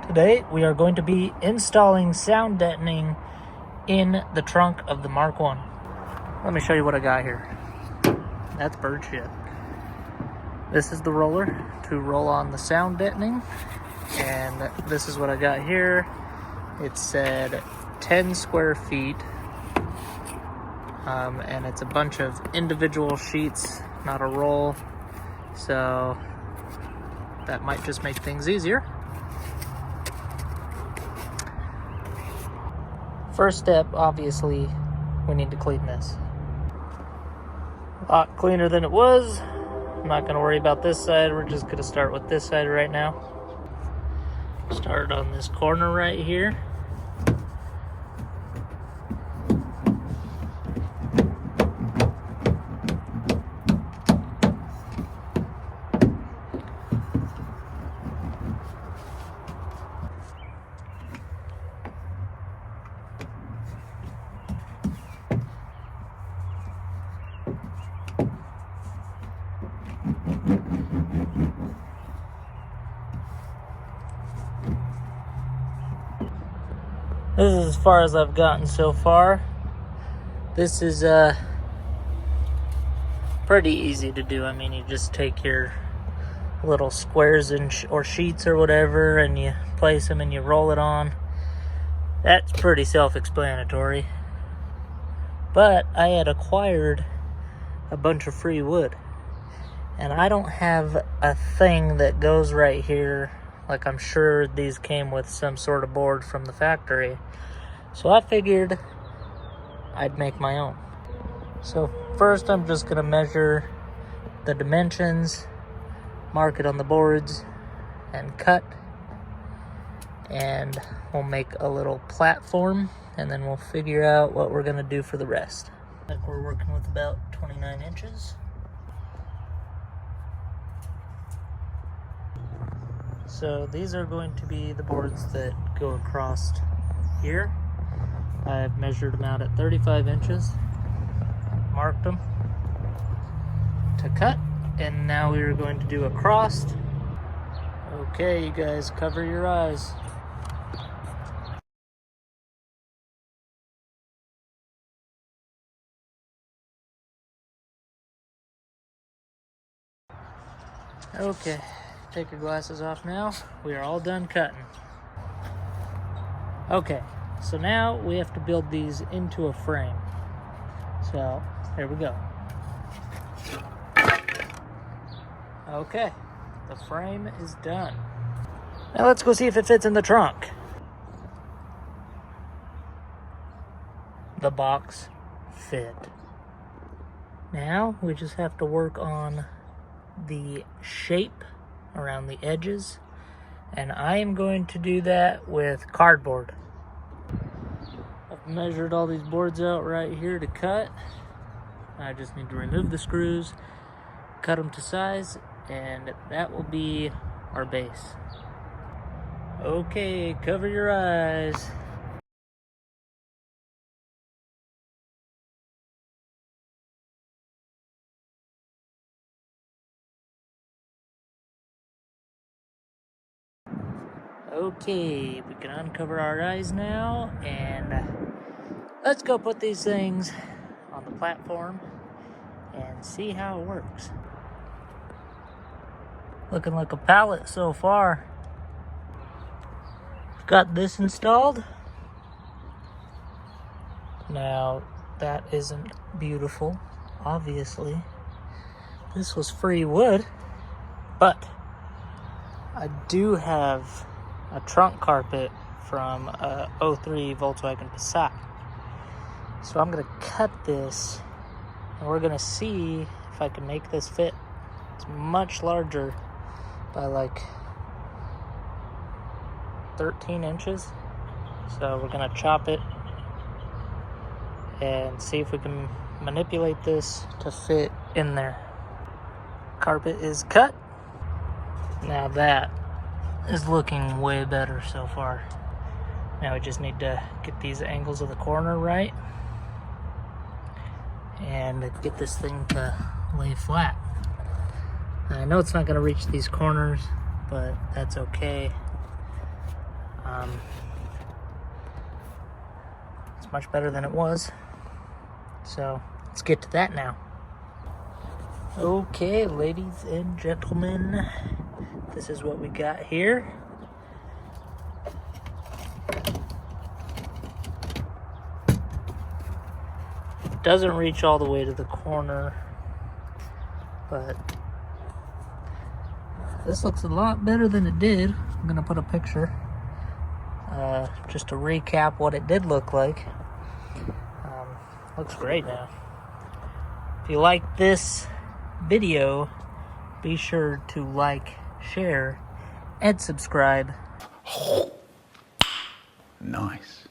Today we are going to be installing sound deadening in the trunk of the Mk1. Let me show you what I got here. That's bird shit. This is the roller to roll on the sound deadening, and this is what I got here. It said 10 square feet, and it's a bunch of individual sheets, not a roll, so that might just make things easier. First step, obviously, we need to clean this. A lot cleaner than it was. I'm not gonna worry about this side. We're just gonna start with this side right now. Start on this corner right here. This is as far as I've gotten so far. This is pretty easy to do. I mean, you just take your little squares or sheets or whatever, and you place them and you roll it on. That's pretty self-explanatory. But I had acquired a bunch of free wood, and I don't have a thing that goes right here. Like, I'm sure these came with some sort of board from the factory. So I figured I'd make my own. So first I'm just gonna measure the dimensions, mark it on the boards, and cut. And we'll make a little platform, and then we'll figure out what we're gonna do for the rest. I think we're working with about 29 inches. So these are going to be the boards that go across here. I've measured them out at 35 inches, marked them to cut, and now we are going to do a cross. Okay, you guys, cover your eyes. Okay. Take your glasses off now. We are all done cutting. Okay, so now we have to build these into a frame. So, here we go. Okay, the frame is done. Now let's go see if it fits in the trunk. The box fit. Now we just have to work on the shape around the edges, and I am going to do that with cardboard. I've measured all these boards out right here to cut. I just need to remove the screws, cut them to size, and that will be our base. Okay, cover your eyes. Okay, we can uncover our eyes now, and let's go put these things on the platform and see how it works. Looking like a pallet so far. Got this installed. Now, that isn't beautiful, obviously. This was free wood, but I do have a trunk carpet from a 03 Volkswagen Passat. So I'm gonna cut this, and we're gonna see if I can make this fit. It's much larger by like 13 inches. So we're gonna chop it and see if we can manipulate this to fit in there. Carpet is cut. Now that is looking way better so far. Now we just need to get these angles of the corner right and get this thing to lay flat. I know it's not going to reach these corners, but that's okay. It's much better than it was. So let's get to that now. Okay, ladies and gentlemen, this is what we got here. Doesn't reach all the way to the corner, but this looks a lot better than it did. I'm gonna put a picture just to recap what it did look like. Looks great now. If you like this video, be sure to like, share, and subscribe. Nice.